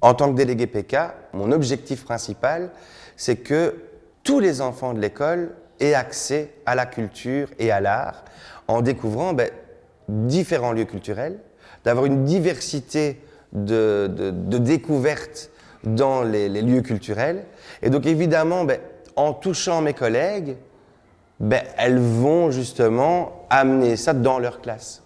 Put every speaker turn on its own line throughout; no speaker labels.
En tant que délégué PK, mon objectif principal, c'est que tous les enfants de l'école aient accès à la culture et à l'art en découvrant différents lieux culturels, d'avoir une diversité de découvertes dans les lieux culturels. Et donc évidemment, en touchant mes collègues, elles vont justement amener ça dans leur classe.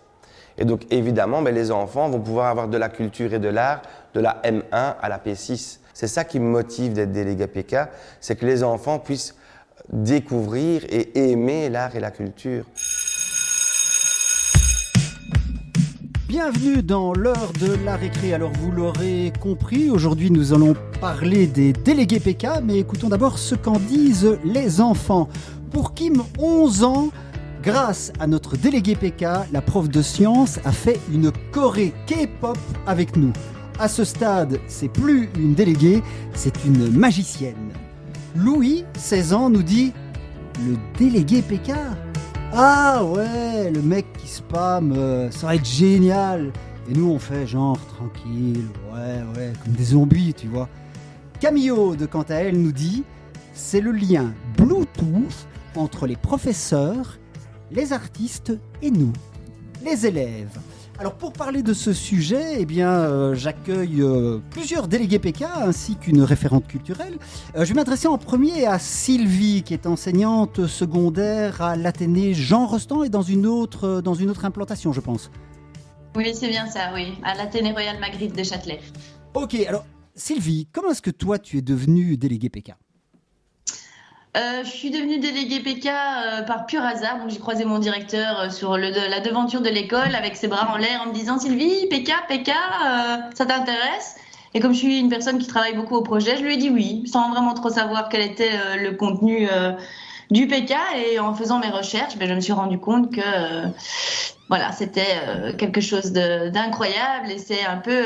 Et donc évidemment, les enfants vont pouvoir avoir de la culture et de l'art de la M1 à la P6. C'est ça qui me motive d'être délégué PK, c'est que les enfants puissent découvrir et aimer l'art et la culture.
Bienvenue dans l'heure de la récré. Alors vous l'aurez compris, aujourd'hui nous allons parler des délégués PK, mais écoutons d'abord ce qu'en disent les enfants. Pour Kim, 11 ans, grâce à notre délégué PK, la prof de sciences a fait une choré K-pop avec nous. À ce stade, c'est plus une déléguée, c'est une magicienne. Louis, 16 ans, nous dit « Le délégué PK ? Ah ouais, le mec qui spam, ça va être génial !» Et nous, on fait genre tranquille, ouais, comme des zombies, tu vois. Camille, de quant à elle, nous dit « C'est le lien Bluetooth entre les professeurs, les artistes et nous, les élèves. » Alors pour parler de ce sujet, j'accueille plusieurs délégués PK ainsi qu'une référente culturelle. Je vais m'adresser en premier à Sylvie, qui est enseignante secondaire à l'Athénée Jean Rostand et dans une autre implantation, je pense.
Oui, c'est bien ça, oui, à l'Athénée Royal Magritte de Châtelet.
Ok, alors Sylvie, comment est-ce que toi tu es devenue déléguée PK ?
Je suis devenue déléguée PK par pur hasard. Donc j'ai croisé mon directeur sur la devanture de l'école avec ses bras en l'air en me disant « Sylvie, PK, ça t'intéresse ?» Et comme je suis une personne qui travaille beaucoup au projet, je lui ai dit oui, sans vraiment trop savoir quel était le contenu du PK. Et en faisant mes recherches, je me suis rendu compte que c'était quelque chose d'incroyable et c'est un peu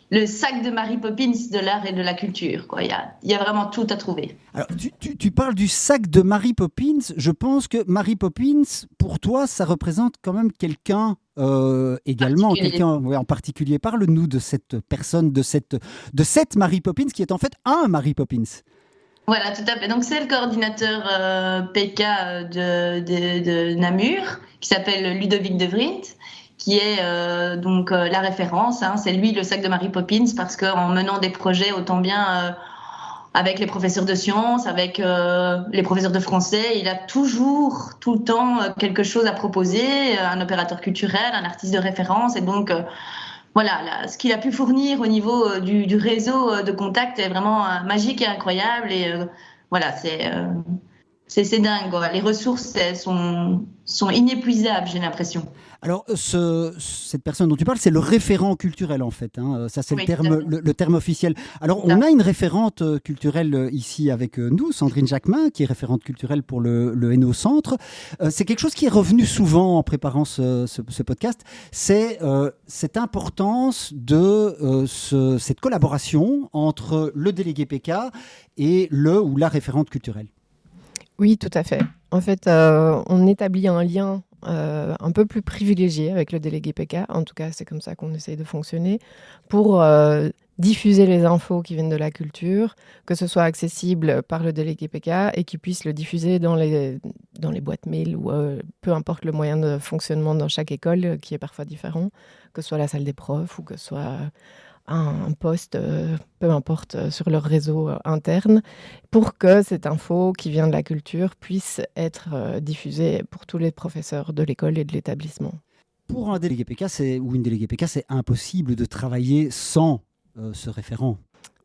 le sac de Mary Poppins de l'art et de la culture, quoi. Il y a vraiment tout à trouver.
Alors, tu parles du sac de Mary Poppins. Je pense que Mary Poppins, pour toi, ça représente quand même quelqu'un également. Quelqu'un en particulier. Parle-nous de cette personne, de cette Mary Poppins, qui est en fait un Mary Poppins.
Voilà, tout à fait. Donc, c'est le coordinateur PK de Namur, qui s'appelle Ludovic de Vrint, qui est la référence. C'est lui le sac de Mary Poppins parce qu'en menant des projets autant bien avec les professeurs de sciences, avec les professeurs de français, il a toujours, tout le temps, quelque chose à proposer, un opérateur culturel, un artiste de référence. Et donc, ce qu'il a pu fournir au niveau du réseau de contacts est vraiment magique et incroyable. Et c'est dingue, quoi. Les ressources sont inépuisables, j'ai l'impression.
Alors, cette personne dont tu parles, c'est le référent culturel, en fait. Ça, c'est le terme officiel. Alors, on a une référente culturelle ici avec nous, Sandrine Jacquemin, qui est référente culturelle pour le Hainaut Centre. C'est quelque chose qui est revenu souvent en préparant ce podcast. C'est cette importance de cette collaboration entre le délégué PK et le ou la référente culturelle.
Oui, tout à fait. En fait, on établit un lien un peu plus privilégié avec le délégué PK. En tout cas, c'est comme ça qu'on essaye de fonctionner pour diffuser les infos qui viennent de la culture, que ce soit accessible par le délégué PK et qu'il puisse le diffuser dans les boîtes mail ou peu importe le moyen de fonctionnement dans chaque école qui est parfois différent, que ce soit la salle des profs ou que ce soit un post, peu importe, sur leur réseau interne, pour que cette info qui vient de la culture puisse être diffusée pour tous les professeurs de l'école et de l'établissement.
Pour un délégué PK ou une déléguée PK, c'est impossible de travailler sans ce référent.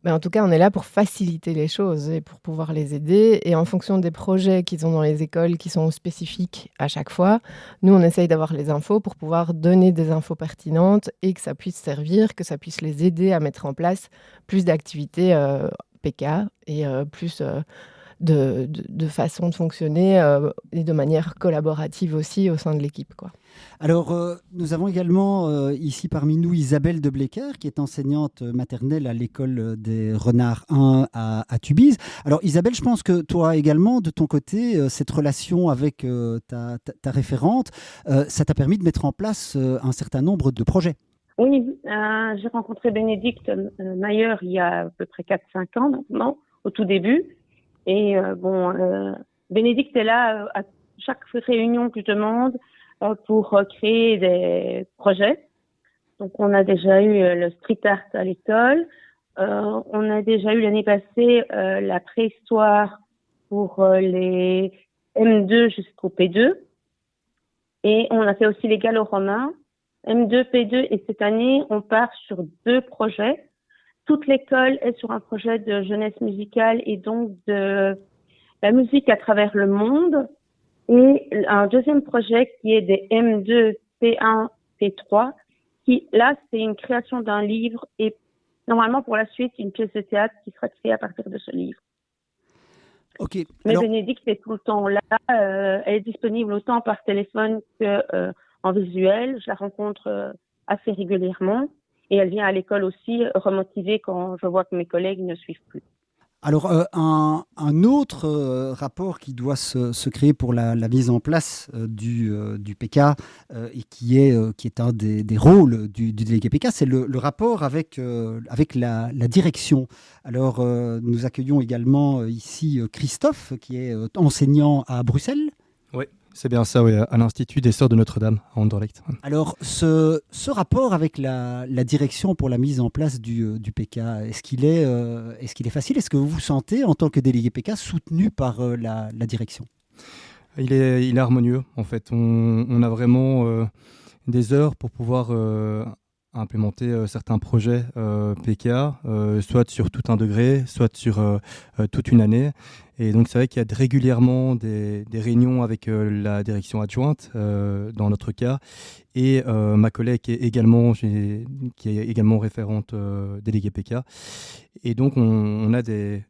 En tout cas, on est là pour faciliter les choses et pour pouvoir les aider. Et en fonction des projets qu'ils ont dans les écoles qui sont spécifiques à chaque fois, nous, on essaye d'avoir les infos pour pouvoir donner des infos pertinentes et que ça puisse servir, que ça puisse les aider à mettre en place plus d'activités PK et plus de façon de fonctionner et de manière collaborative aussi au sein de l'équipe, quoi.
Alors, nous avons également ici parmi nous Isabelle de Blecker, qui est enseignante maternelle à l'école des Renards 1 à Tubize. Alors Isabelle, je pense que toi également, de ton côté, cette relation avec ta référente, ça t'a permis de mettre en place un certain nombre de projets.
Oui, j'ai rencontré Bénédicte Mayer il y a à peu près 4-5 ans maintenant, au tout début. Et Bénédicte est là à chaque réunion que je demande pour créer des projets. Donc, on a déjà eu le street art à l'école. On a déjà eu l'année passée la préhistoire pour les M2 jusqu'au P2. Et on a fait aussi les gallo-romains, M2, P2. Et cette année, on part sur 2 projets. Toute l'école est sur un projet de jeunesse musicale et donc de la musique à travers le monde. Et un deuxième projet qui est des M2, P1, P3, qui, là, c'est une création d'un livre et normalement, pour la suite, une pièce de théâtre qui sera créée à partir de ce livre.
Ok.
Mais
Alors,
Bénédicte est tout le temps là. Elle est disponible autant par téléphone qu'en visuel. Je la rencontre assez régulièrement. Et elle vient à l'école aussi remotiver quand je vois que mes collègues ne suivent plus.
Alors, un autre rapport qui doit se créer pour la mise en place du PK et qui est un des rôles du délégué PK, c'est le rapport avec la direction. Alors, nous accueillons également ici Christophe, qui est enseignant à Bruxelles.
Oui, c'est bien ça, oui, à l'Institut des Sœurs de Notre-Dame, à Anderlecht.
Alors, ce rapport avec la direction pour la mise en place du PK, est-ce qu'il est facile? Est-ce que vous vous sentez, en tant que délégué PK, soutenu par la direction?
Il est harmonieux, en fait. On a vraiment des heures pour pouvoir implémenter certains projets PK, soit sur tout un degré, soit sur toute une année. Et donc c'est vrai qu'il y a régulièrement des réunions avec la direction adjointe, dans notre cas, et ma collègue qui est également référente déléguée PK. Et donc on a des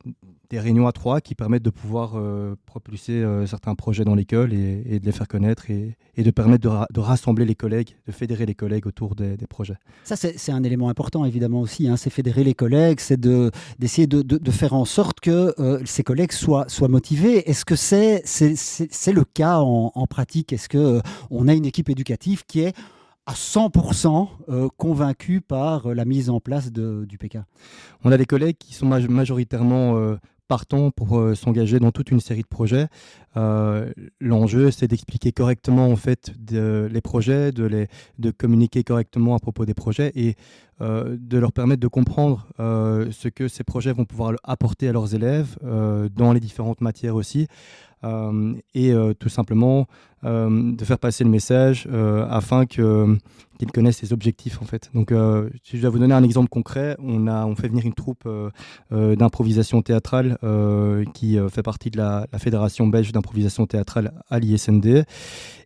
réunions à 3 qui permettent de pouvoir propulser certains projets dans l'école et de les faire connaître et de permettre de rassembler les collègues, de fédérer les collègues autour des projets.
Ça, c'est un élément important, évidemment, aussi. Hein. C'est fédérer les collègues, c'est d'essayer de faire en sorte que ces collègues soient motivés. Est-ce que c'est le cas en pratique? Est-ce qu'on a une équipe éducative qui est à 100% convaincue par la mise en place du PK?
On a des collègues qui sont majoritairement partants pour s'engager dans toute une série de projets. L'enjeu, c'est d'expliquer correctement en fait les projets, de communiquer correctement à propos des projets et de leur permettre de comprendre ce que ces projets vont pouvoir apporter à leurs élèves dans les différentes matières aussi. Et tout simplement de faire passer le message afin qu'ils connaissent les objectifs en fait. Donc si je dois vous donner un exemple concret, on fait venir une troupe d'improvisation théâtrale qui fait partie de la Fédération belge d'improvisation théâtrale à l'ISND.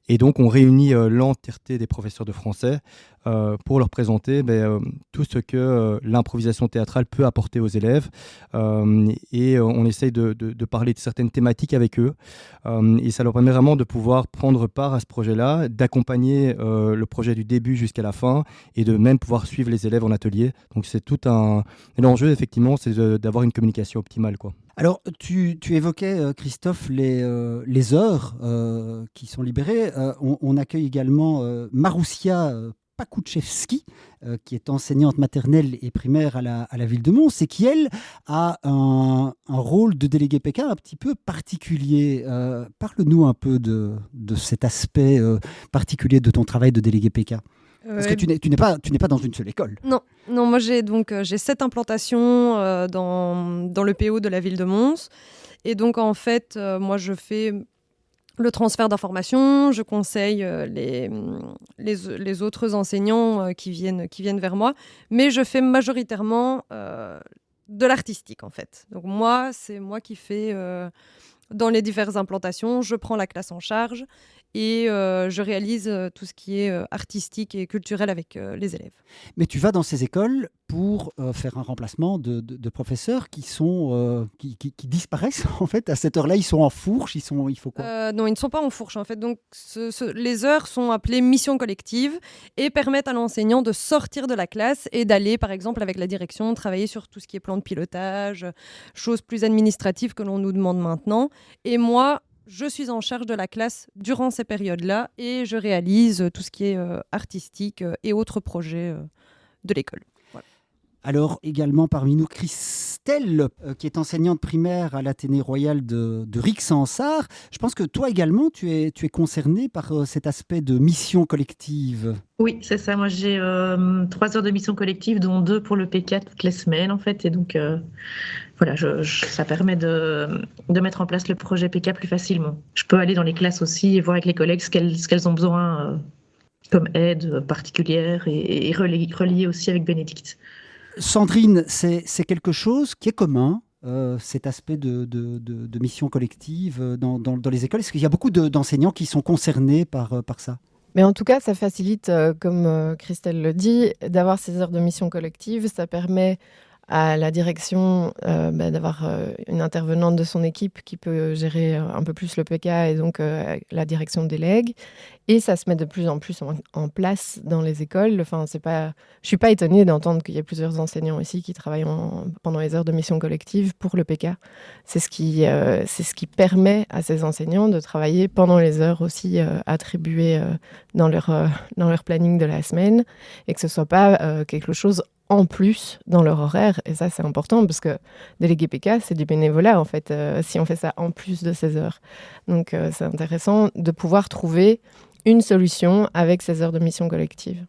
Et donc on réunit l'entièreté des professeurs de français pour leur présenter tout ce que l'improvisation théâtrale peut apporter aux élèves. Et on essaye de parler de certaines thématiques avec eux. Et ça leur permet vraiment de pouvoir prendre part à ce projet-là, d'accompagner le projet du début jusqu'à la fin et de même pouvoir suivre les élèves en atelier. Donc c'est tout un... Et l'enjeu, effectivement, c'est d'avoir une communication optimale, quoi.
Alors, tu évoquais, Christophe, les heures qui sont libérées. On accueille également Maroussia Pakuchevski, qui est enseignante maternelle et primaire à la ville de Mons et qui, elle, a un rôle de délégué PK un petit peu particulier. Parle-nous un peu de cet aspect particulier de ton travail de délégué PK. Parce que tu n'es pas dans une seule école.
Non, moi j'ai 7 implantations dans le PO de la ville de Mons. Et donc en fait, moi je fais le transfert d'informations, je conseille les autres enseignants qui viennent vers moi, mais je fais majoritairement de l'artistique en fait. Donc moi, c'est moi qui fais dans les diverses implantations, je prends la classe en charge et je réalise tout ce qui est artistique et culturel avec les élèves.
Mais tu vas dans ces écoles pour faire un remplacement de professeurs qui disparaissent en fait à cette heure-là. Ils sont en fourche, il faut quoi?
Non, ils ne sont pas en fourche en fait. Donc les heures sont appelées missions collectives et permettent à l'enseignant de sortir de la classe et d'aller par exemple avec la direction travailler sur tout ce qui est plan de pilotage, choses plus administratives que l'on nous demande maintenant. Et moi, je suis en charge de la classe durant ces périodes-là et je réalise tout ce qui est artistique et autres projets de l'école.
Alors également parmi nous, Christelle, qui est enseignante primaire à l'Athénée Royal de Rixensart. Je pense que toi également, tu es concernée par cet aspect de mission collective.
Oui, c'est ça. Moi, j'ai 3 heures de mission collective, dont 2 pour le PK toutes les semaines, en fait. Et donc, voilà, ça permet de mettre en place le projet PK plus facilement. Je peux aller dans les classes aussi et voir avec les collègues ce qu'elles ont besoin comme aide particulière et relier aussi avec Bénédicte.
Sandrine, c'est quelque chose qui est commun, cet aspect de mission collective dans les écoles. Est-ce qu'il y a beaucoup d'enseignants qui sont concernés par ça?
Mais en tout cas, ça facilite, comme Christelle le dit, d'avoir ces heures de mission collective. Ça permet à la direction d'avoir une intervenante de son équipe qui peut gérer un peu plus le PK et donc la direction délègue. Et ça se met de plus en plus en place dans les écoles. Enfin, je ne suis pas étonnée d'entendre qu'il y ait plusieurs enseignants ici qui travaillent pendant les heures de mission collective pour le PK. C'est ce qui permet à ces enseignants de travailler pendant les heures aussi attribuées dans leur planning de la semaine et que ce ne soit pas quelque chose en plus dans leur horaire. Et ça, c'est important parce que déléguer PK, c'est du bénévolat, en fait, si on fait ça en plus de ces heures. Donc, c'est intéressant de pouvoir trouver une solution avec ces heures de mission collective.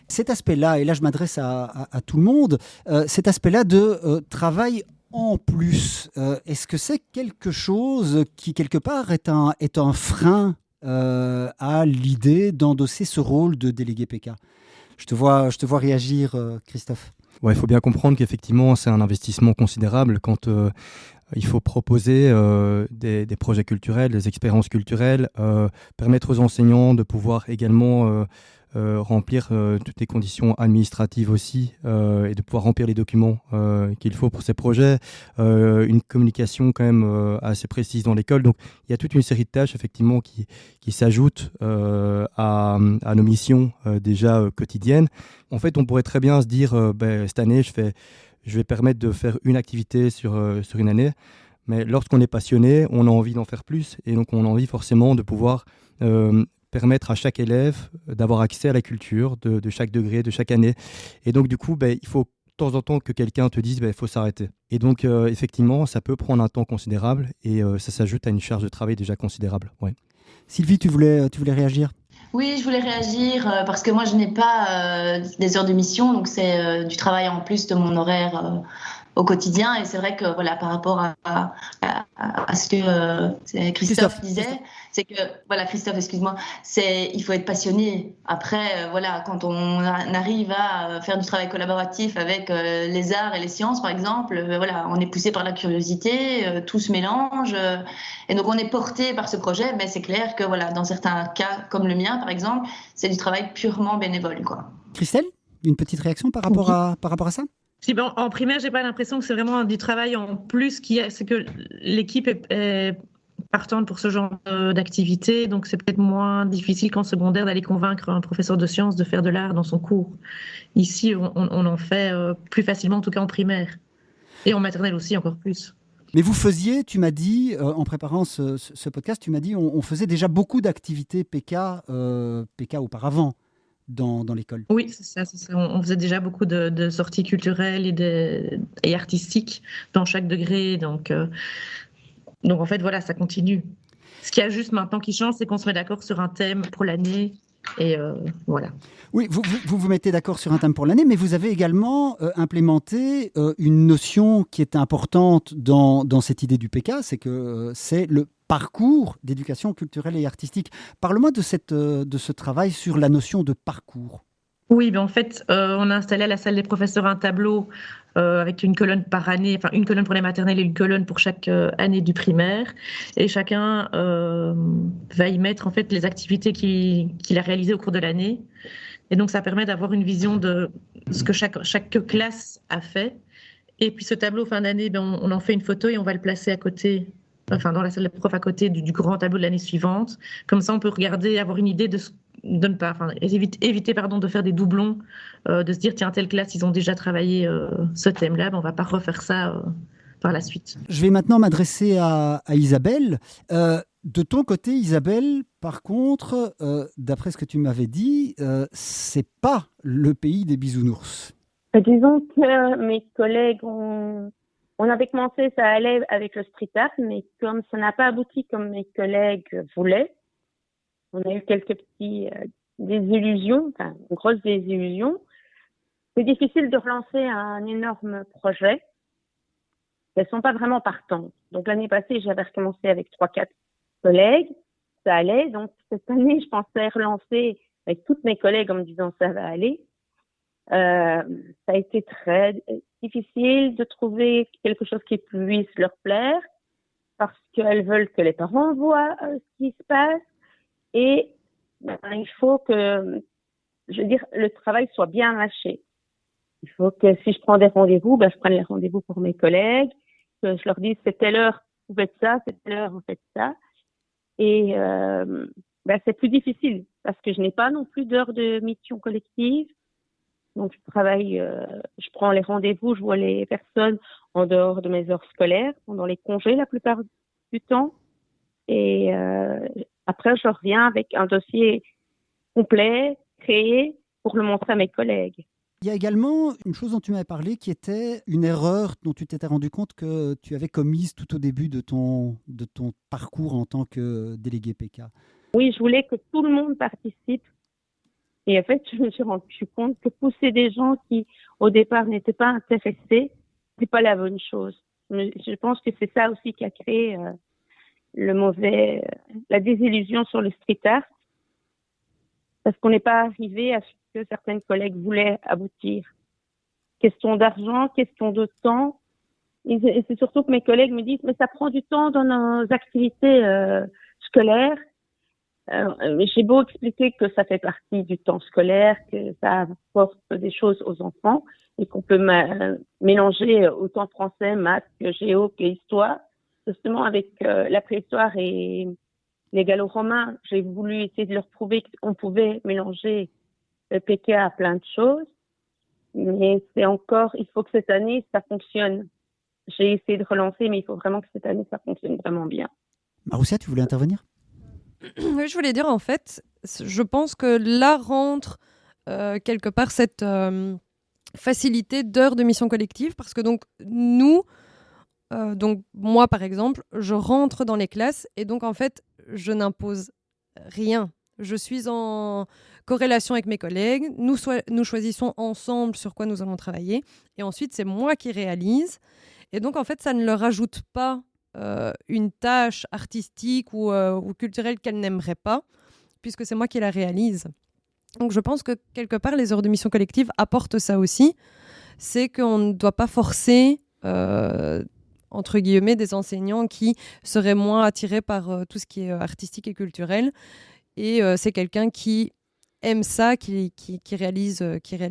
Cet aspect-là, et là je m'adresse à tout le monde, cet aspect-là de travail en plus, est-ce que c'est quelque chose qui, quelque part, est un frein à l'idée d'endosser ce rôle de délégué PK? Je te vois réagir, Christophe.
Ouais, il faut bien comprendre qu'effectivement, c'est un investissement considérable quand il faut proposer des projets culturels, des expériences culturelles, permettre aux enseignants de pouvoir également remplir toutes les conditions administratives aussi et de pouvoir remplir les documents qu'il faut pour ces projets, une communication quand même assez précise dans l'école. Donc il y a toute une série de tâches effectivement qui s'ajoutent à nos missions déjà quotidiennes. En fait, on pourrait très bien se dire cette année, je vais permettre de faire une activité sur une année, mais lorsqu'on est passionné, on a envie d'en faire plus et donc on a envie forcément de pouvoir permettre à chaque élève d'avoir accès à la culture de chaque degré, de chaque année. Et donc, du coup, il faut de temps en temps que quelqu'un te dise il faut s'arrêter. Et donc, effectivement, ça peut prendre un temps considérable et ça s'ajoute à une charge de travail déjà considérable. Ouais.
Sylvie, tu voulais réagir?
Oui, je voulais réagir parce que moi, je n'ai pas des heures de mission, donc c'est du travail en plus de mon horaire au quotidien. Et c'est vrai que voilà, par rapport à ce que Christophe disait, c'est que voilà, Christophe, excuse-moi, il faut être passionné. Après, voilà, quand on arrive à faire du travail collaboratif avec les arts et les sciences, par exemple, voilà, on est poussé par la curiosité, tout se mélange, et donc on est porté par ce projet. Mais c'est clair que voilà, dans certains cas, comme le mien, par exemple, c'est du travail purement bénévole, quoi.
Christelle, une petite réaction par rapport à ça?
Si, bon, en primaire, j'ai pas l'impression que c'est vraiment du travail en plus c'est que l'équipe est partante pour ce genre d'activité, donc c'est peut-être moins difficile qu'en secondaire d'aller convaincre un professeur de sciences de faire de l'art dans son cours. Ici, on en fait plus facilement, en tout cas en primaire, et en maternelle aussi encore plus.
Mais vous faisiez, tu m'as dit, en préparant ce podcast, tu m'as dit on faisait déjà beaucoup d'activités PK auparavant. Dans l'école.
Oui, c'est ça. On faisait déjà beaucoup de sorties culturelles et artistiques dans chaque degré. Donc en fait, voilà, ça continue. Ce qu'il y a juste maintenant qui change, c'est qu'on se met d'accord sur un thème pour l'année. Et voilà.
Oui, vous mettez d'accord sur un thème pour l'année, mais vous avez également implémenté une notion qui est importante dans cette idée du PK, c'est que c'est le parcours d'éducation culturelle et artistique. Parle-moi de ce travail sur la notion de parcours.
Oui, ben en fait, on a installé à la salle des professeurs un tableau avec une colonne par année, enfin une colonne pour les maternelles et une colonne pour chaque année du primaire. Et chacun va y mettre en fait les activités qu'il a réalisées au cours de l'année. Et donc, ça permet d'avoir une vision de ce que chaque classe a fait. Et puis, ce tableau fin d'année, on en fait une photo et on va le placer à côté, enfin dans la salle des profs à côté du grand tableau de l'année suivante. Comme ça, on peut regarder, avoir une idée de ne pas, enfin, éviter de faire des doublons, de se dire tiens, telle classe, ils ont déjà travaillé ce thème-là, on ne va pas refaire ça par la suite.
Je vais maintenant m'adresser à Isabelle. De ton côté, Isabelle, par contre, d'après ce que tu m'avais dit, c'est pas le pays des bisounours.
Disons que mes collègues on avait commencé, ça allait avec le street art, mais comme ça n'a pas abouti comme mes collègues voulaient, on a eu quelques petits désillusions, enfin, une grosse désillusion. C'est difficile de relancer un énorme projet. Elles sont pas vraiment partantes. Donc, l'année passée, j'avais recommencé avec 3-4 collègues. Ça allait. Donc, cette année, je pensais relancer avec toutes mes collègues en me disant ça va aller. Ça a été très difficile de trouver quelque chose qui puisse leur plaire parce qu'elles veulent que les parents voient ce qui se passe et il faut que, je veux dire, le travail soit bien mâché. Il faut que si je prends des rendez-vous, je prenne les rendez-vous pour mes collègues, que je leur dise c'est telle heure vous faites ça, c'est telle heure vous faites ça. Et c'est plus difficile parce que je n'ai pas non plus d'heures de mission collective. Donc, je travaille, je prends les rendez-vous, je vois les personnes en dehors de mes heures scolaires, pendant les congés la plupart du temps. Et après, je reviens avec un dossier complet, créé, pour le montrer à mes collègues.
Il y a également une chose dont tu m'avais parlé qui était une erreur dont tu t'étais rendu compte que tu avais commise tout au début de ton parcours en tant que délégué PK.
Oui, je voulais que tout le monde participe. Et en fait, je me suis rendu compte que pousser des gens qui, au départ, n'étaient pas intéressés, c'est pas la bonne chose. Je pense que c'est ça aussi qui a créé la désillusion sur le street art. Parce qu'on n'est pas arrivé à ce que certaines collègues voulaient aboutir. Question d'argent, question de temps. Et c'est surtout que mes collègues me disent, mais ça prend du temps dans nos activités scolaires. J'ai beau expliquer que ça fait partie du temps scolaire, que ça apporte des choses aux enfants et qu'on peut mélanger autant français, maths, que géo, que histoire. Justement, avec la préhistoire et les gallo-romains, j'ai voulu essayer de leur prouver qu'on pouvait mélanger le PK à plein de choses. Mais il faut que cette année, ça fonctionne. J'ai essayé de relancer, mais il faut vraiment que cette année, ça fonctionne vraiment bien.
Maroussia, tu voulais intervenir ?
Oui, je voulais dire, en fait, je pense que là rentre quelque part cette facilité d'heures de mission collective, parce que donc nous, donc moi par exemple, je rentre dans les classes et donc en fait, je n'impose rien. Je suis en corrélation avec mes collègues, nous choisissons ensemble sur quoi nous allons travailler et ensuite c'est moi qui réalise et donc en fait, ça ne leur ajoute pas une tâche artistique ou culturelle qu'elle n'aimerait pas, puisque c'est moi qui la réalise. Donc je pense que quelque part, les heures de mission collective apportent ça aussi, c'est qu'on ne doit pas forcer, entre guillemets, des enseignants qui seraient moins attirés par tout ce qui est artistique et culturel. Et c'est quelqu'un qui aime ça, qui réalise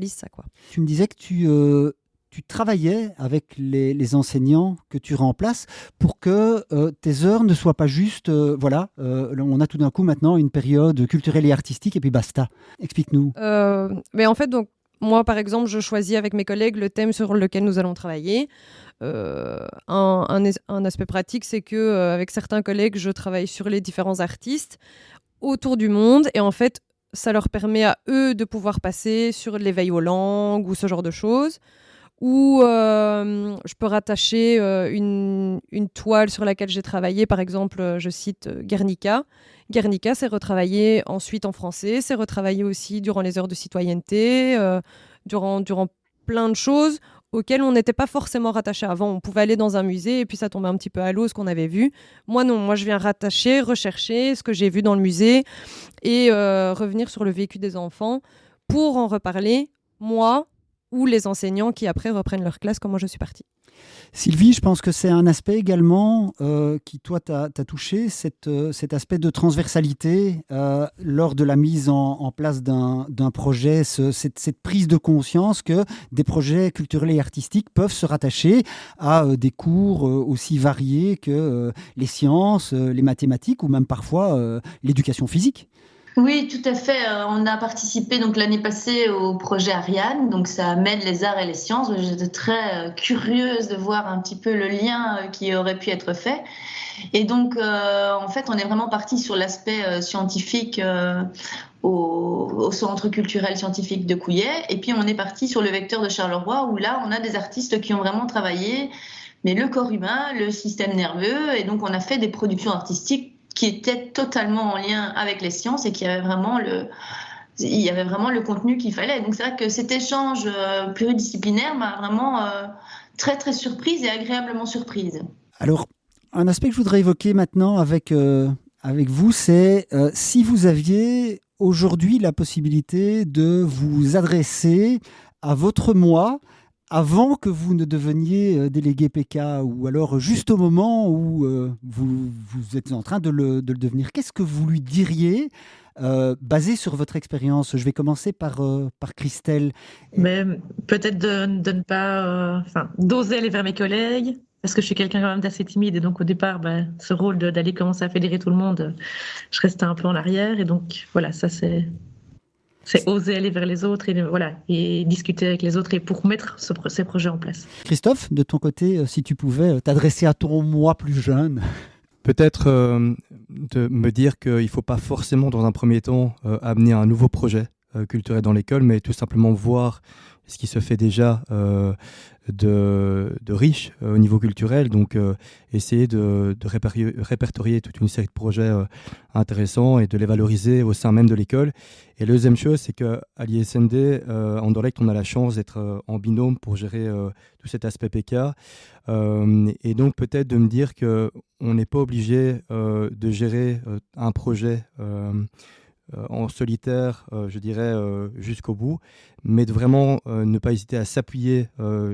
ça, quoi.
Tu me disais que tu travaillais avec les enseignants que tu remplaces pour que tes heures ne soient pas juste, on a tout d'un coup maintenant une période culturelle et artistique et puis basta. Explique-nous.
Mais en fait, donc, moi, par exemple, je choisis avec mes collègues le thème sur lequel nous allons travailler. Un aspect pratique, c'est que avec certains collègues, je travaille sur les différents artistes autour du monde et en fait, ça leur permet à eux de pouvoir passer sur l'éveil aux langues ou ce genre de choses. Ou je peux rattacher une toile sur laquelle j'ai travaillé. Par exemple, je cite Guernica. Guernica, c'est retravaillé ensuite en français, c'est retravaillé aussi durant les heures de citoyenneté, durant plein de choses auxquelles on n'était pas forcément rattaché avant. On pouvait aller dans un musée et puis ça tombait un petit peu à l'eau ce qu'on avait vu. Moi non, moi je viens rattacher, rechercher ce que j'ai vu dans le musée et revenir sur le vécu des enfants pour en reparler, moi, ou les enseignants qui après reprennent leur classe comme moi je suis partie.
Sylvie, je pense que c'est un aspect également qui, toi, t'as touché, cet aspect de transversalité lors de la mise en place d'un projet, cette prise de conscience que des projets culturels et artistiques peuvent se rattacher à des cours aussi variés que les sciences, les mathématiques ou même parfois l'éducation physique.
Oui, tout à fait. On a participé donc l'année passée au projet Ariane, donc ça mêle les arts et les sciences. J'étais très curieuse de voir un petit peu le lien qui aurait pu être fait. Et donc, en fait, on est vraiment parti sur l'aspect scientifique au Centre culturel scientifique de Couillet. Et puis, on est parti sur le vecteur de Charleroi, où là, on a des artistes qui ont vraiment travaillé, mais le corps humain, le système nerveux. Et donc, on a fait des productions artistiques qui étaient totalement en lien avec les sciences et qui avaient vraiment il y avait vraiment le contenu qu'il fallait. Donc, c'est vrai que cet échange pluridisciplinaire m'a vraiment très, très surprise et agréablement surprise.
Alors, un aspect que je voudrais évoquer maintenant avec vous, c'est si vous aviez aujourd'hui la possibilité de vous adresser à votre moi avant que vous ne deveniez délégué PK, ou alors juste au moment où vous êtes en train de le devenir. Qu'est-ce que vous lui diriez basé sur votre expérience? Je vais commencer par Christelle.
Mais peut-être de ne pas, d'oser aller vers mes collègues, parce que je suis quelqu'un quand même d'assez timide, et donc au départ, ce rôle d'aller commencer à fédérer tout le monde, je restais un peu en arrière, et donc voilà, ça c'est oser aller vers les autres et discuter avec les autres et pour mettre ces projets en place.
Christophe, de ton côté, si tu pouvais t'adresser à ton moi plus jeune.
Peut-être de me dire qu'il ne faut pas forcément, dans un premier temps, amener un nouveau projet culturel dans l'école, mais tout simplement voir ce qui se fait déjà de riche au niveau culturel. Donc, essayer de répertorier toute une série de projets intéressants et de les valoriser au sein même de l'école. Et la deuxième chose, c'est qu'à l'ISND, en Anderlecht, on a la chance d'être en binôme pour gérer tout cet aspect PK. Et donc, peut-être de me dire qu'on n'est pas obligé de gérer un projet en solitaire, je dirais, jusqu'au bout, mais de vraiment ne pas hésiter à s'appuyer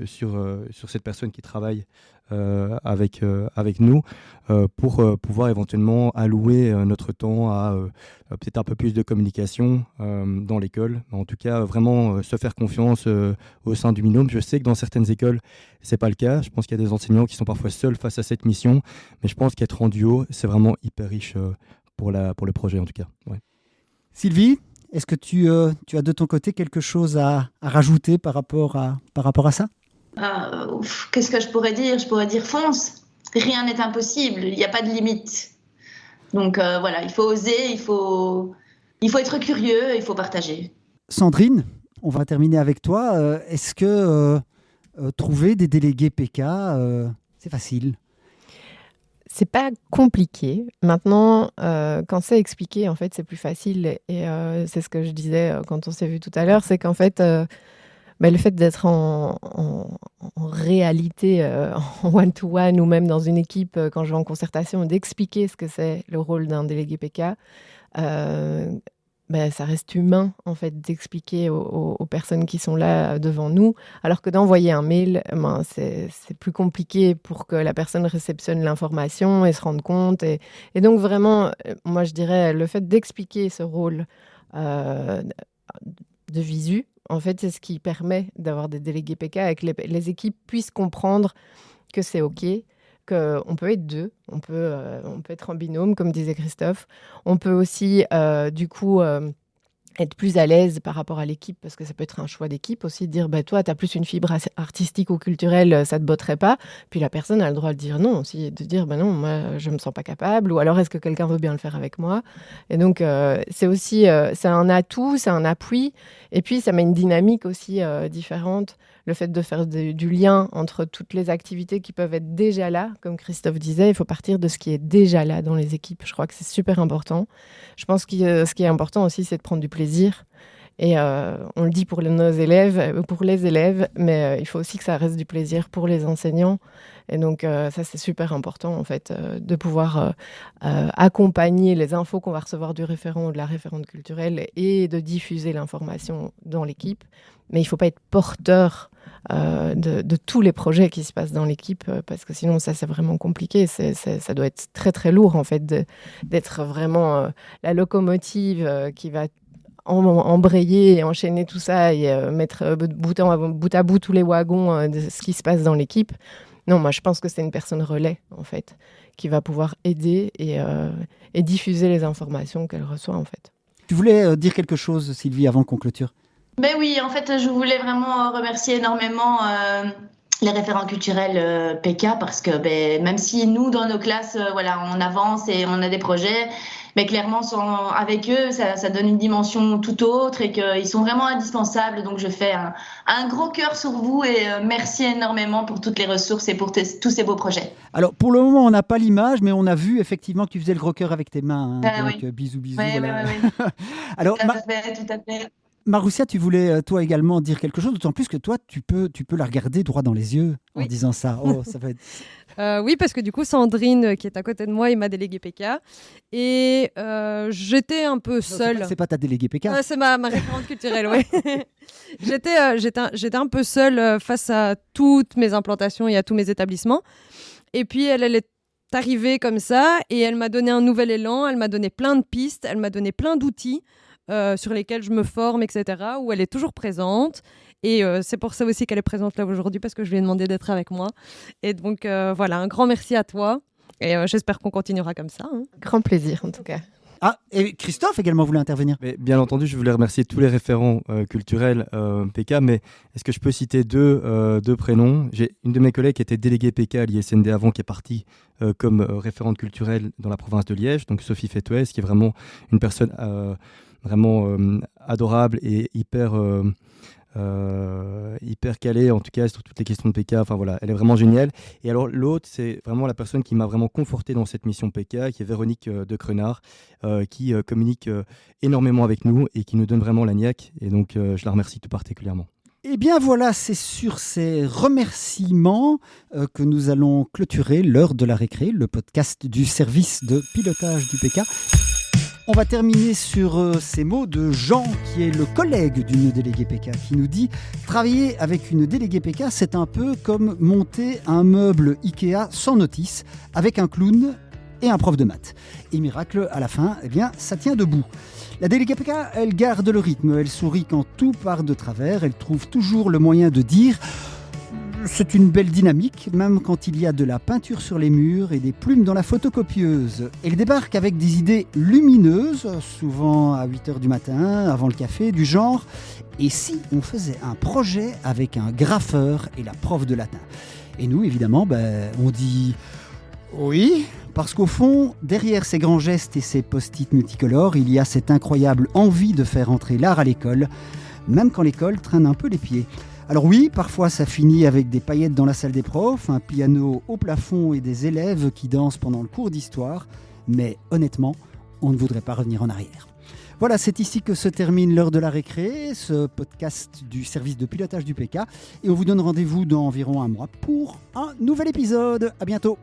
sur cette personne qui travaille avec nous pour pouvoir éventuellement allouer notre temps à peut-être un peu plus de communication dans l'école. En tout cas, vraiment se faire confiance au sein du binôme. Je sais que dans certaines écoles, c'est pas le cas. Je pense qu'il y a des enseignants qui sont parfois seuls face à cette mission, mais je pense qu'être en duo, c'est vraiment hyper riche pour le projet en tout cas. Ouais.
Sylvie, est-ce que tu as de ton côté quelque chose à rajouter par rapport à ça?
Qu'est-ce que je pourrais dire? Je pourrais dire fonce. Rien n'est impossible. Il n'y a pas de limite. Donc voilà, il faut oser, il faut être curieux, il faut partager.
Sandrine, on va terminer avec toi. Est-ce que trouver des délégués PK, c'est facile?
C'est pas compliqué. Maintenant, quand c'est expliqué, en fait, c'est plus facile. Et c'est ce que je disais quand on s'est vu tout à l'heure, c'est qu'en fait, le fait d'être en réalité, en one-to-one ou même dans une équipe, quand je vais en concertation, d'expliquer ce que c'est le rôle d'un délégué PK, ça reste humain, en fait, d'expliquer aux personnes qui sont là devant nous, alors que d'envoyer un mail, c'est plus compliqué pour que la personne réceptionne l'information et se rende compte. Et donc, vraiment, moi, je dirais, le fait d'expliquer ce rôle de visu, en fait, c'est ce qui permet d'avoir des délégués PK et que les équipes puissent comprendre que c'est OK, qu'on peut être deux, on peut être en binôme, comme disait Christophe. On peut aussi, être plus à l'aise par rapport à l'équipe, parce que ça peut être un choix d'équipe aussi, de dire toi, tu as plus une fibre artistique ou culturelle, ça ne te botterait pas. Puis la personne a le droit de dire non aussi, de dire non, moi, je ne me sens pas capable, ou alors est-ce que quelqu'un veut bien le faire avec moi? Et donc, c'est aussi c'est un atout, c'est un appui, et puis ça met une dynamique aussi différente. Le fait de faire du lien entre toutes les activités qui peuvent être déjà là, comme Christophe disait, il faut partir de ce qui est déjà là dans les équipes. Je crois que c'est super important. Je pense que ce qui est important aussi, c'est de prendre du plaisir. Et on le dit pour nos élèves, pour les élèves, mais il faut aussi que ça reste du plaisir pour les enseignants. Et donc ça, c'est super important en fait, de pouvoir accompagner les infos qu'on va recevoir du référent ou de la référente culturelle et de diffuser l'information dans l'équipe. Mais il ne faut pas être porteur de tous les projets qui se passent dans l'équipe, parce que sinon, ça, c'est vraiment compliqué. Ça doit être très, très lourd, en fait, d'être vraiment la locomotive qui va embrayer et enchaîner tout ça et mettre bout à bout tous les wagons de ce qui se passe dans l'équipe. Non, moi, je pense que c'est une personne relais, en fait, qui va pouvoir aider et diffuser les informations qu'elle reçoit, en fait.
Tu voulais dire quelque chose, Sylvie, avant qu'on clôture?
Ben oui, en fait, je voulais vraiment remercier énormément les référents culturels PK parce que même si nous, dans nos classes, voilà, on avance et on a des projets, mais clairement, avec eux, ça donne une dimension tout autre et qu'ils sont vraiment indispensables. Donc, je fais un gros cœur sur vous et merci énormément pour toutes les ressources et pour tous ces beaux projets.
Alors, pour le moment, on n'a pas l'image, mais on a vu effectivement que tu faisais le gros cœur avec tes mains. Donc,
oui.
bisous, bisous.
Oui,
voilà.
oui.
Alors,
Tout à fait.
Maroussia, tu voulais toi également dire quelque chose, d'autant plus que toi, tu peux la regarder droit dans les yeux en disant ça. Oh, ça va être...
Oui, parce que du coup, Sandrine, qui est à côté de moi, il m'a délégué PK. Et j'étais un peu seule.
C'est pas ta déléguée PK.
C'est ma référente culturelle, oui. J'étais un peu seule face à toutes mes implantations et à tous mes établissements. Et puis, elle est arrivée comme ça et elle m'a donné un nouvel élan. Elle m'a donné plein de pistes, elle m'a donné plein d'outils sur lesquels je me forme, etc., où elle est toujours présente. Et c'est pour ça aussi qu'elle est présente là aujourd'hui, parce que je lui ai demandé d'être avec moi. Et donc, voilà, un grand merci à toi. Et j'espère qu'on continuera comme ça.
Grand plaisir, en tout cas.
Ah, et Christophe également voulait intervenir.
Mais bien entendu, je voulais remercier tous les référents culturels PK, mais est-ce que je peux citer deux prénoms? J'ai une de mes collègues qui était déléguée PK à l'ISND avant, qui est partie comme référente culturelle dans la province de Liège, donc Sophie Fétoès, qui est vraiment une personne vraiment adorable et hyper calée, en tout cas sur toutes les questions de PK. Enfin voilà, elle est vraiment géniale. Et alors l'autre, c'est vraiment la personne qui m'a vraiment conforté dans cette mission PK, qui est Véronique de Crenard, qui communique énormément avec nous et qui nous donne vraiment la niaque. Et donc je la remercie tout particulièrement.
Eh bien voilà, c'est sur ces remerciements que nous allons clôturer l'heure de la récré, le podcast du service de pilotage du PK. On va terminer sur ces mots de Jean, qui est le collègue d'une déléguée PK, qui nous dit « Travailler avec une déléguée PK, c'est un peu comme monter un meuble Ikea sans notice, avec un clown et un prof de maths. Et miracle, à la fin, eh bien, ça tient debout. » La déléguée PK, elle garde le rythme, elle sourit quand tout part de travers, elle trouve toujours le moyen de dire « C'est une belle dynamique, même quand il y a de la peinture sur les murs et des plumes dans la photocopieuse. » Elle débarque avec des idées lumineuses, souvent à 8h du matin, avant le café, du genre « Et si on faisait un projet avec un graffeur et la prof de latin ?» Et nous, évidemment, on dit « Oui !» Parce qu'au fond, derrière ces grands gestes et ces post-it multicolores, il y a cette incroyable envie de faire entrer l'art à l'école, même quand l'école traîne un peu les pieds. Alors oui, parfois ça finit avec des paillettes dans la salle des profs, un piano au plafond et des élèves qui dansent pendant le cours d'histoire, mais honnêtement, on ne voudrait pas revenir en arrière. Voilà, c'est ici que se termine l'heure de la récré, ce podcast du service de pilotage du PK, et on vous donne rendez-vous dans environ un mois pour un nouvel épisode. À bientôt.